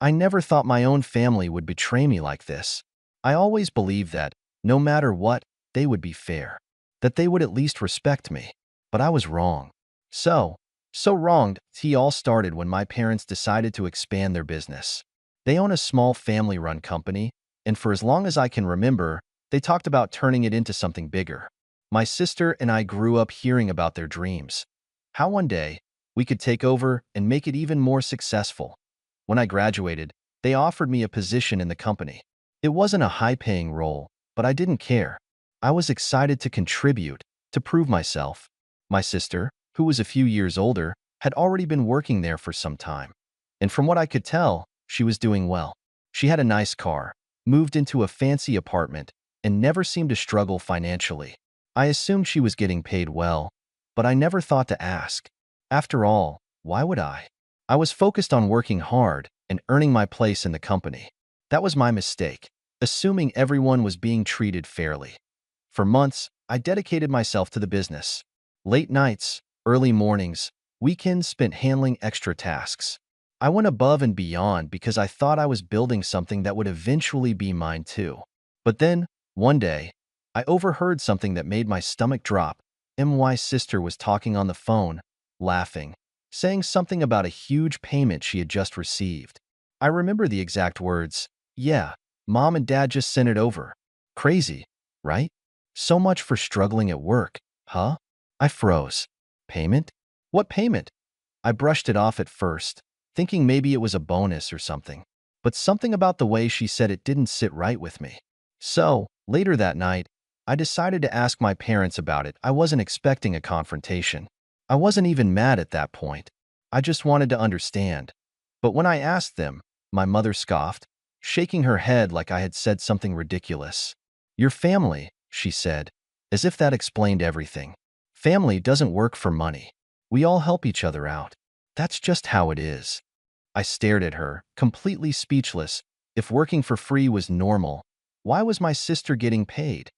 I never thought my own family would betray me like this. I always believed that, no matter what, they would be fair, that they would at least respect me. But I was wrong. So wronged. It all started when my parents decided to expand their business. They own a small family-run company, and for as long as I can remember, they talked about turning it into something bigger. My sister and I grew up hearing about their dreams. How one day, we could take over and make it even more successful. When I graduated, they offered me a position in the company. It wasn't a high-paying role, but I didn't care. I was excited to contribute, to prove myself. My sister, who was a few years older, had already been working there for some time. And from what I could tell, she was doing well. She had a nice car, moved into a fancy apartment, and never seemed to struggle financially. I assumed she was getting paid well, but I never thought to ask. After all, why would I? I was focused on working hard and earning my place in the company. That was my mistake, assuming everyone was being treated fairly. For months, I dedicated myself to the business. Late nights, early mornings, weekends spent handling extra tasks. I went above and beyond because I thought I was building something that would eventually be mine too. But then, one day, I overheard something that made my stomach drop. My sister was talking on the phone, laughing, saying something about a huge payment she had just received. I remember the exact words. "Yeah, Mom and Dad just sent it over." Crazy, right? So much for struggling at work, huh? I froze. Payment? What payment? I brushed it off at first, thinking maybe it was a bonus or something. But something about the way she said it didn't sit right with me. So, later that night, I decided to ask my parents about it. I wasn't expecting a confrontation. I wasn't even mad at that point. I just wanted to understand. But when I asked them, my mother scoffed, shaking her head like I had said something ridiculous. "Your family," she said, as if that explained everything. "Family doesn't work for money. We all help each other out. That's just how it is." I stared at her, completely speechless. If working for free was normal, why was my sister getting paid?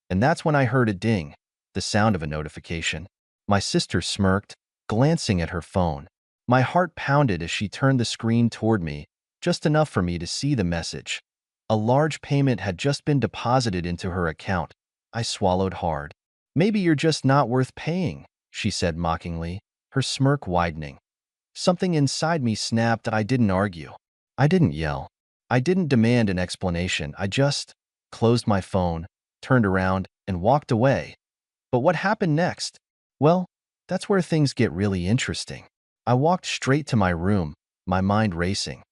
And that's when I heard a ding, the sound of a notification. My sister smirked, glancing at her phone. My heart pounded as she turned the screen toward me, just enough for me to see the message. A large payment had just been deposited into her account. I swallowed hard. "Maybe you're just not worth paying," she said mockingly, her smirk widening. Something inside me snapped. I didn't argue. I didn't yell. I didn't demand an explanation. I just closed my phone, turned around, and walked away. But what happened next? Well, that's where things get really interesting. I walked straight to my room, my mind racing.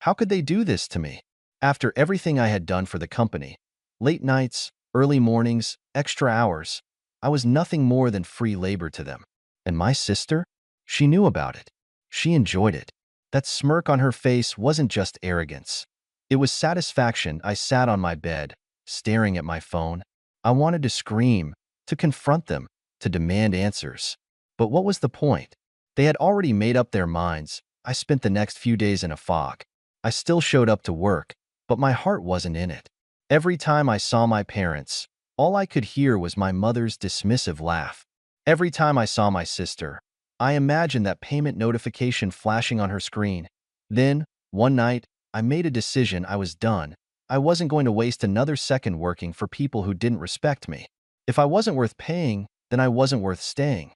How could they do this to me? After everything I had done for the company, late nights, early mornings, extra hours, I was nothing more than free labor to them. And my sister? She knew about it. She enjoyed it. That smirk on her face wasn't just arrogance. It was satisfaction. I sat on my bed, staring at my phone. I wanted to scream, to confront them, to demand answers. But what was the point? They had already made up their minds. I spent the next few days in a fog. I still showed up to work, but my heart wasn't in it. Every time I saw my parents, all I could hear was my mother's dismissive laugh. Every time I saw my sister, I imagined that payment notification flashing on her screen. Then, one night, I made a decision. I was done. I wasn't going to waste another second working for people who didn't respect me. If I wasn't worth paying, then I wasn't worth staying.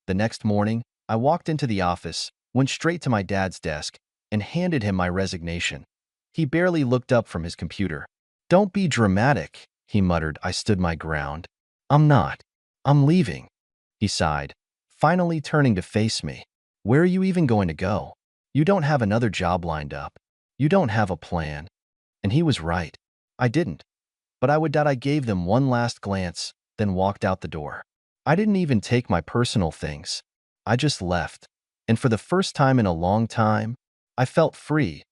The next morning, I walked into the office, went straight to my dad's desk, and handed him my resignation. He barely looked up from his computer. "Don't be dramatic," he muttered. I stood my ground. "I'm not. I'm leaving," he sighed, finally turning to face me. "Where are you even going to go? You don't have another job lined up. You don't have a plan." And he was right. I didn't. But I gave them one last glance, then walked out the door. I didn't even take my personal things. I just left. And for the first time in a long time, I felt free.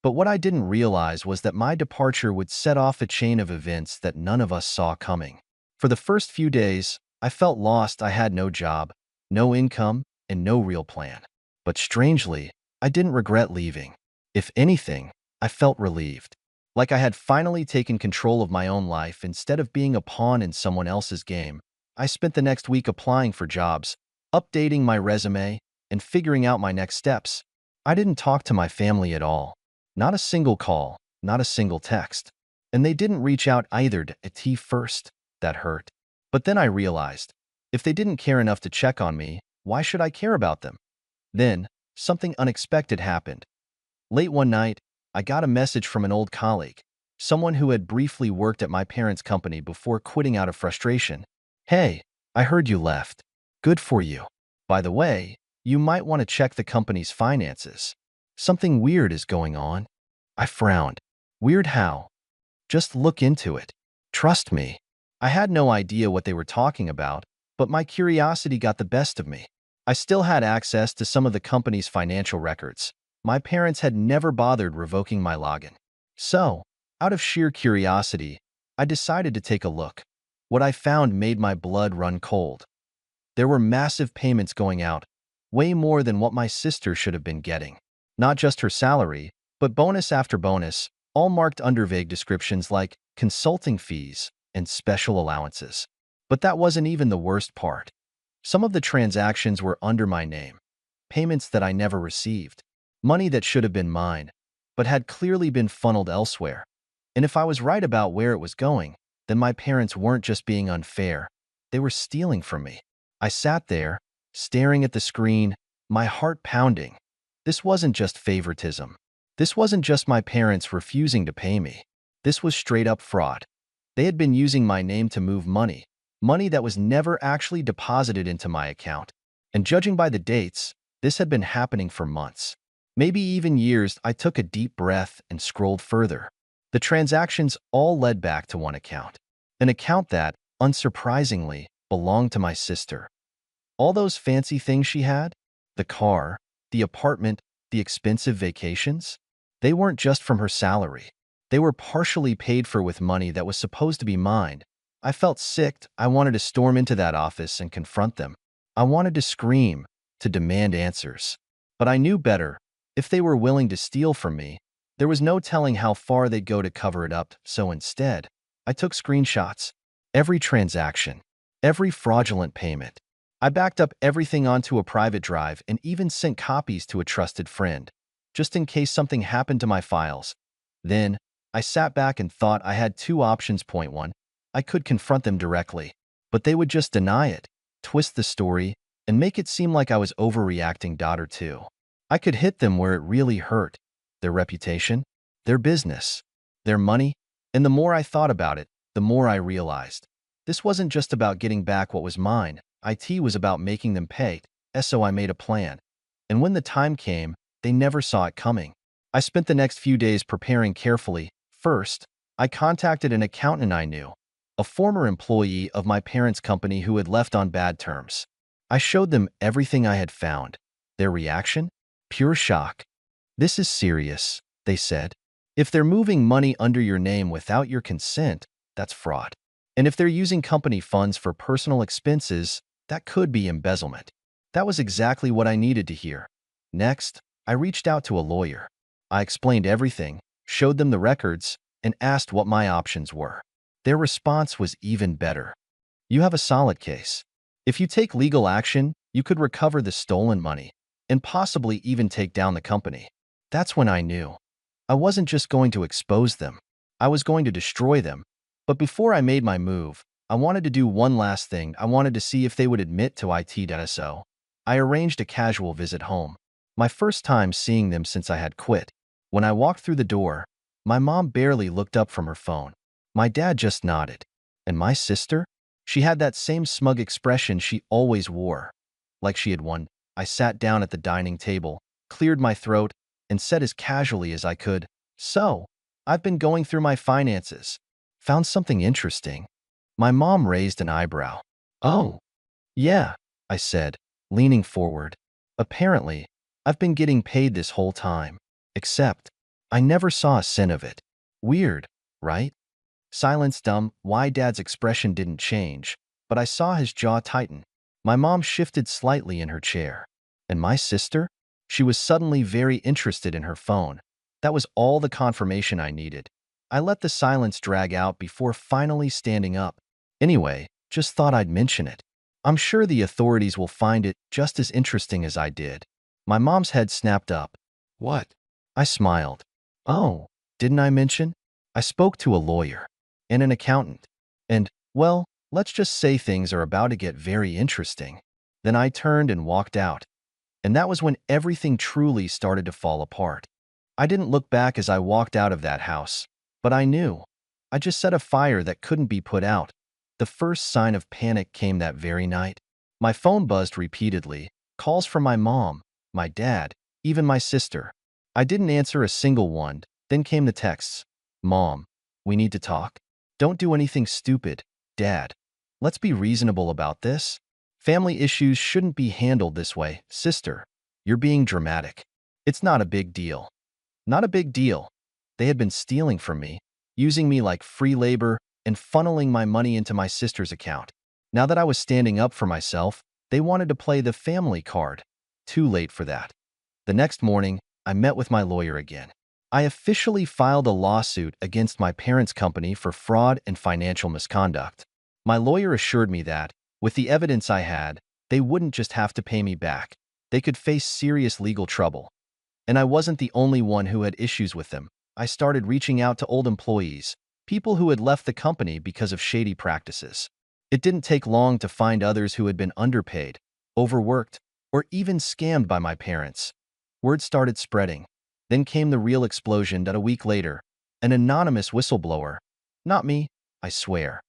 But what I didn't realize was that my departure would set off a chain of events that none of us saw coming. For the first few days, I felt lost. I had no job, no income, and no real plan. But strangely, I didn't regret leaving. If anything, I felt relieved. Like I had finally taken control of my own life instead of being a pawn in someone else's game. I spent the next week applying for jobs, updating my resume, and figuring out my next steps. I didn't talk to my family at all. Not a single call, not a single text. And they didn't reach out either to IT first. That hurt. But then I realized, if they didn't care enough to check on me, why should I care about them? Then, something unexpected happened. Late one night, I got a message from an old colleague, someone who had briefly worked at my parents' company before quitting out of frustration. Hey, I heard you left. Good for you. By the way, you might want to check the company's finances. Something weird is going on. I frowned. Weird how? Just look into it. Trust me. I had no idea what they were talking about, but my curiosity got the best of me. I still had access to some of the company's financial records. My parents had never bothered revoking my login. So, out of sheer curiosity, I decided to take a look. What I found made my blood run cold. There were massive payments going out, way more than what my sister should have been getting. Not just her salary, but bonus after bonus, all marked under vague descriptions like consulting fees and special allowances. But that wasn't even the worst part. Some of the transactions were under my name, payments that I never received, money that should have been mine, but had clearly been funneled elsewhere. And if I was right about where it was going, then my parents weren't just being unfair, they were stealing from me. I sat there, staring at the screen, my heart pounding. This wasn't just favoritism. This wasn't just my parents refusing to pay me. This was straight-up fraud. They had been using my name to move money, money that was never actually deposited into my account. And judging by the dates, this had been happening for months. Maybe even years. I took a deep breath and scrolled further. The transactions all led back to one account. An account that, unsurprisingly, belonged to my sister. All those fancy things she had, the car, the apartment, the expensive vacations, they weren't just from her salary. They were partially paid for with money that was supposed to be mine. I felt sick. I wanted to storm into that office and confront them. I wanted to scream, to demand answers. But I knew better. If they were willing to steal from me, there was no telling how far they'd go to cover it up, so instead, I took screenshots. Every transaction, every fraudulent payment. I backed up everything onto a private drive and even sent copies to a trusted friend, just in case something happened to my files. Then, I sat back and thought I had two options. Point one, I could confront them directly, but they would just deny it, twist the story, and make it seem like I was overreacting. Or two, I could hit them where it really hurt, their reputation, their business, their money, and the more I thought about it, the more I realized. This wasn't just about getting back what was mine. IT was about making them pay, so I made a plan. And when the time came, they never saw it coming. I spent the next few days preparing carefully. First, I contacted an accountant I knew, a former employee of my parents' company who had left on bad terms. I showed them everything I had found. Their reaction? Pure shock. This is serious, they said. If they're moving money under your name without your consent, that's fraud. And if they're using company funds for personal expenses, that could be embezzlement. That was exactly what I needed to hear. Next, I reached out to a lawyer. I explained everything, showed them the records, and asked what my options were. Their response was even better. You have a solid case. If you take legal action, you could recover the stolen money and possibly even take down the company. That's when I knew. I wasn't just going to expose them. I was going to destroy them. But before I made my move, I wanted to do one last thing. I wanted to see if they would admit to it. So I arranged a casual visit home. My first time seeing them since I had quit. When I walked through the door, my mom barely looked up from her phone. My dad just nodded. And my sister? She had that same smug expression she always wore. Like she had won. I sat down at the dining table, cleared my throat, and said as casually as I could, "So, I've been going through my finances. Found something interesting." My mom raised an eyebrow. "Oh, yeah," I said, leaning forward. "Apparently, I've been getting paid this whole time. Except, I never saw a cent of it. Weird, right?" Silence. Dumb. Why Dad's expression didn't change, but I saw his jaw tighten. My mom shifted slightly in her chair. And my sister? She was suddenly very interested in her phone. That was all the confirmation I needed. I let the silence drag out before finally standing up. Anyway, just thought I'd mention it. I'm sure the authorities will find it just as interesting as I did. My mom's head snapped up. "What?" I smiled. Oh, didn't I mention? I spoke to a lawyer and an accountant. And, well, let's just say things are about to get very interesting. Then I turned and walked out. And that was when everything truly started to fall apart. I didn't look back as I walked out of that house, but I knew. I just set a fire that couldn't be put out. The first sign of panic came that very night. My phone buzzed repeatedly, calls from my mom, my dad, even my sister. I didn't answer a single one. Then came the texts. Mom, we need to talk. Don't do anything stupid. Dad, let's be reasonable about this. Family issues shouldn't be handled this way. Sister, you're being dramatic. It's not a big deal. Not a big deal. They had been stealing from me, using me like free labor, and funneling my money into my sister's account. Now that I was standing up for myself, they wanted to play the family card. Too late for that. The next morning, I met with my lawyer again. I officially filed a lawsuit against my parents' company for fraud and financial misconduct. My lawyer assured me that, with the evidence I had, they wouldn't just have to pay me back. They could face serious legal trouble. And I wasn't the only one who had issues with them. I started reaching out to old employees, people who had left the company because of shady practices. It didn't take long to find others who had been underpaid, overworked, or even scammed by my parents. Word started spreading. Then came the real explosion that a week later, an anonymous whistleblower, not me, I swear,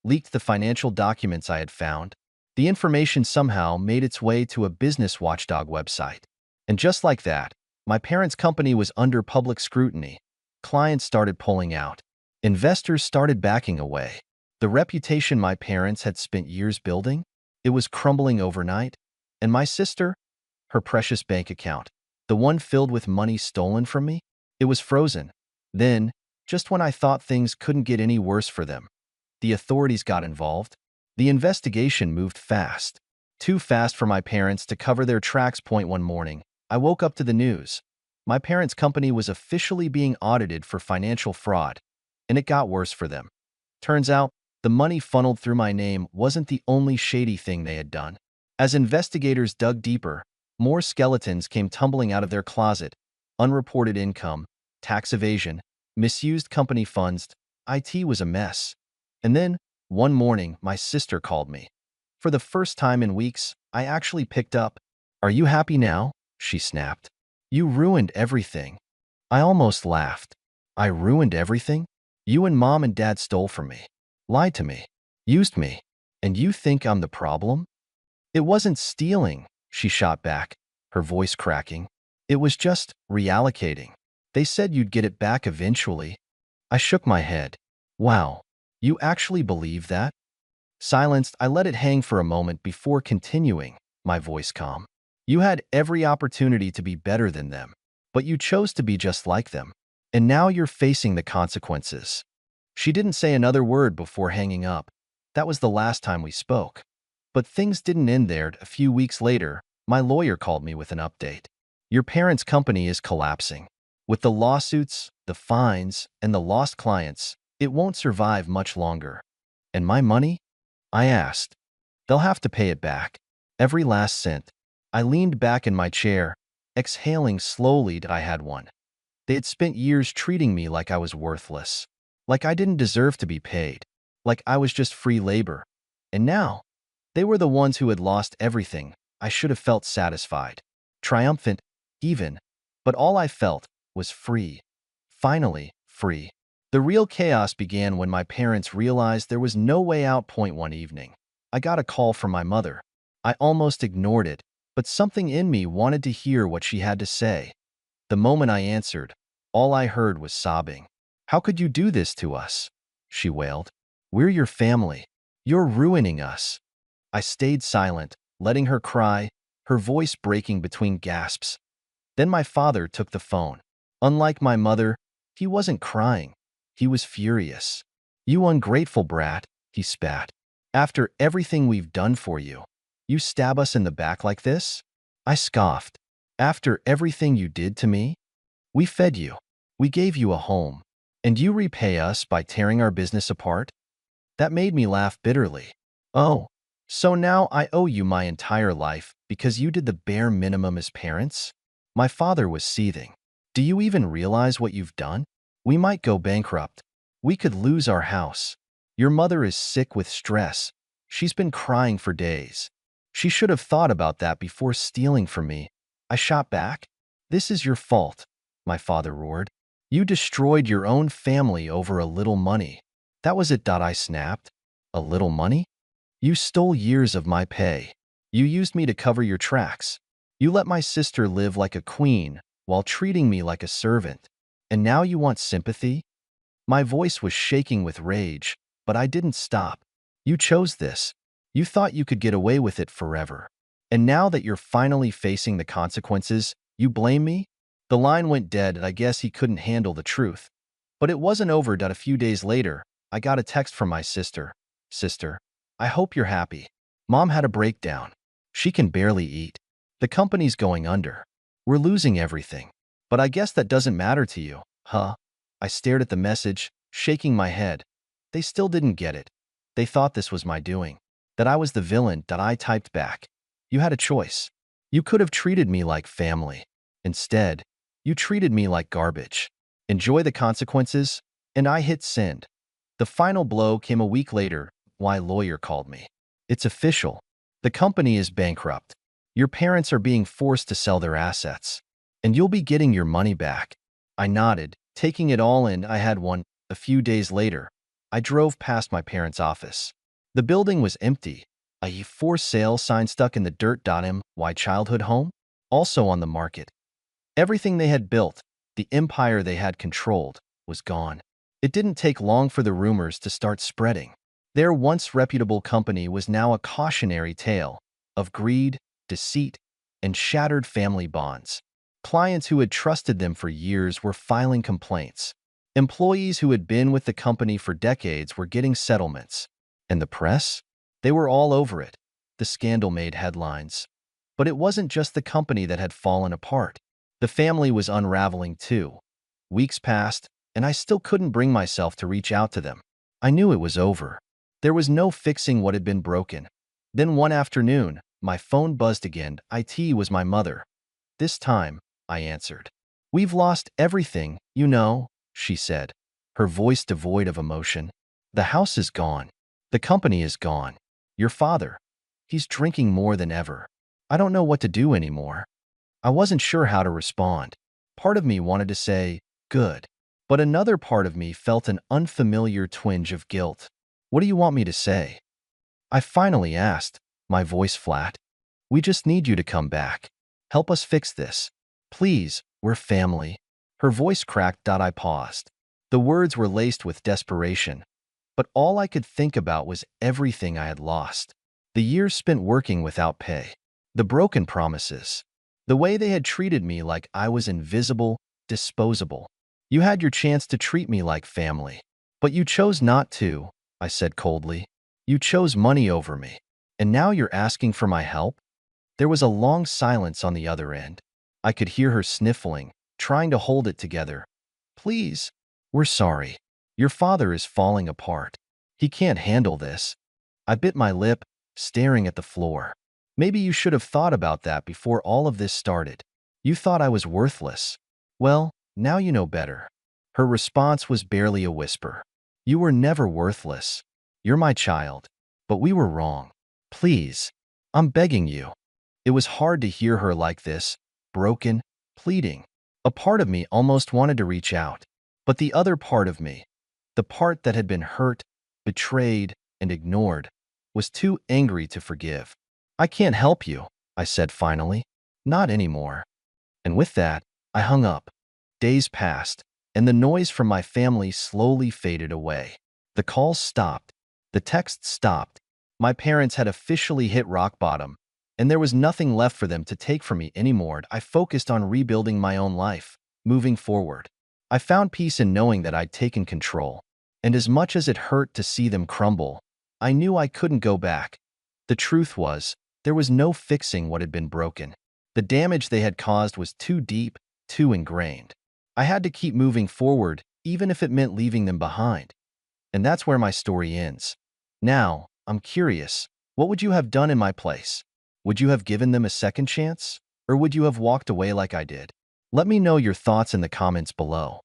leaked the financial documents I had found. The information somehow made its way to a business watchdog website. And just like that, my parents' company was under public scrutiny. Clients started pulling out. Investors started backing away. The reputation my parents had spent years building, it was crumbling overnight. And my sister, her precious bank account, the one filled with money stolen from me, it was frozen. Then, just when I thought things couldn't get any worse for them, the authorities got involved. The investigation moved fast. Too fast for my parents to cover their tracks. One morning, I woke up to the news. My parents' company was officially being audited for financial fraud, and it got worse for them. Turns out, the money funneled through my name wasn't the only shady thing they had done. As investigators dug deeper, more skeletons came tumbling out of their closet. Unreported income, tax evasion, misused company funds. IT was a mess. And then, one morning, my sister called me. For the first time in weeks, I actually picked up. "Are you happy now?" she snapped. "You ruined everything." I almost laughed. "I ruined everything? You and mom and dad stole from me, lied to me, used me, and you think I'm the problem?" "It wasn't stealing," she shot back, her voice cracking. "It was just reallocating. They said you'd get it back eventually." I shook my head. "Wow, you actually believe that?" Silenced, I let it hang for a moment before continuing, my voice calm. "You had every opportunity to be better than them, but you chose to be just like them. And now you're facing the consequences." She didn't say another word before hanging up. That was the last time we spoke. But things didn't end there. A few weeks later, my lawyer called me with an update. "Your parents' company is collapsing. With the lawsuits, the fines, and the lost clients, it won't survive much longer." "And my money?" I asked. "They'll have to pay it back. Every last cent." I leaned back in my chair, exhaling slowly that I had won. They had spent years treating me like I was worthless, like I didn't deserve to be paid, like I was just free labor. And now, they were the ones who had lost everything. I should have felt satisfied, triumphant, even, but all I felt was free. Finally, free. The real chaos began when my parents realized there was no way out. One evening, I got a call from my mother. I almost ignored it, but something in me wanted to hear what she had to say. The moment I answered, all I heard was sobbing. "How could you do this to us?" she wailed. "We're your family. You're ruining us." I stayed silent, letting her cry, her voice breaking between gasps. Then my father took the phone. Unlike my mother, he wasn't crying. He was furious. "You ungrateful brat," he spat. "After everything we've done for you, you stab us in the back like this?" I scoffed. "After everything you did to me? We fed you. We gave you a home. And you repay us by tearing our business apart?" That made me laugh bitterly. "Oh, so now I owe you my entire life because you did the bare minimum as parents?" My father was seething. Do you even realize what you've done? We might go bankrupt. We could lose our house. Your mother is sick with stress. She's been crying for days. She should have thought about that before stealing from me. I shot back. This is your fault, my father roared. You destroyed your own family over a little money. That was it. I snapped. A little money? You stole years of my pay. You used me to cover your tracks. You let my sister live like a queen while treating me like a servant. And now you want sympathy? My voice was shaking with rage, but I didn't stop. You chose this. You thought you could get away with it forever. And now that you're finally facing the consequences, you blame me? The line went dead and I guess he couldn't handle the truth. But it wasn't over. A few days later, I got a text from my sister. Sister, I hope you're happy. Mom had a breakdown. She can barely eat. The company's going under. We're losing everything. But I guess that doesn't matter to you, huh? I stared at the message, shaking my head. They still didn't get it. They thought this was my doing, that I was the villain. I typed back. You had a choice. You could have treated me like family. Instead, you treated me like garbage. Enjoy the consequences. And I hit send. The final blow came a week later. My lawyer called me. It's official. The company is bankrupt. Your parents are being forced to sell their assets. And you'll be getting your money back. I nodded, taking it all in. I had one. A few days later, I drove past my parents' office. The building was empty. A for sale sign stuck in the dirt. My childhood home? Also on the market. Everything they had built, the empire they had controlled, was gone. It didn't take long for the rumors to start spreading. Their once reputable company was now a cautionary tale of greed, deceit, and shattered family bonds. Clients who had trusted them for years were filing complaints. Employees who had been with the company for decades were getting settlements. And the press? They were all over it. The scandal made headlines. But it wasn't just the company that had fallen apart. The family was unraveling too. Weeks passed, and I still couldn't bring myself to reach out to them. I knew it was over. There was no fixing what had been broken. Then one afternoon, my phone buzzed again. It was my mother. This time, I answered. We've lost everything, you know, she said, her voice devoid of emotion. The house is gone. The company is gone. Your father, he's drinking more than ever. I don't know what to do anymore. I wasn't sure how to respond. Part of me wanted to say, good. But another part of me felt an unfamiliar twinge of guilt. What do you want me to say? I finally asked, my voice flat. We just need you to come back. Help us fix this. Please, we're family. Her voice cracked. I paused. The words were laced with desperation. But all I could think about was everything I had lost. The years spent working without pay. The broken promises. The way they had treated me like I was invisible, disposable. You had your chance to treat me like family. But you chose not to, I said coldly. You chose money over me. And now you're asking for my help? There was a long silence on the other end. I could hear her sniffling, trying to hold it together. Please, we're sorry. Your father is falling apart. He can't handle this. I bit my lip, staring at the floor. Maybe you should have thought about that before all of this started. You thought I was worthless. Well, now you know better. Her response was barely a whisper. You were never worthless. You're my child. But we were wrong. Please, I'm begging you. It was hard to hear her like this, broken, pleading. A part of me almost wanted to reach out. But the other part of me, the part that had been hurt, betrayed, and ignored, was too angry to forgive. I can't help you, I said finally. Not anymore. And with that, I hung up. Days passed, and the noise from my family slowly faded away. The calls stopped. The texts stopped. My parents had officially hit rock bottom, and there was nothing left for them to take from me anymore. I focused on rebuilding my own life, moving forward. I found peace in knowing that I'd taken control. And as much as it hurt to see them crumble, I knew I couldn't go back. The truth was, there was no fixing what had been broken. The damage they had caused was too deep, too ingrained. I had to keep moving forward, even if it meant leaving them behind. And that's where my story ends. Now, I'm curious, what would you have done in my place? Would you have given them a second chance? Or would you have walked away like I did? Let me know your thoughts in the comments below.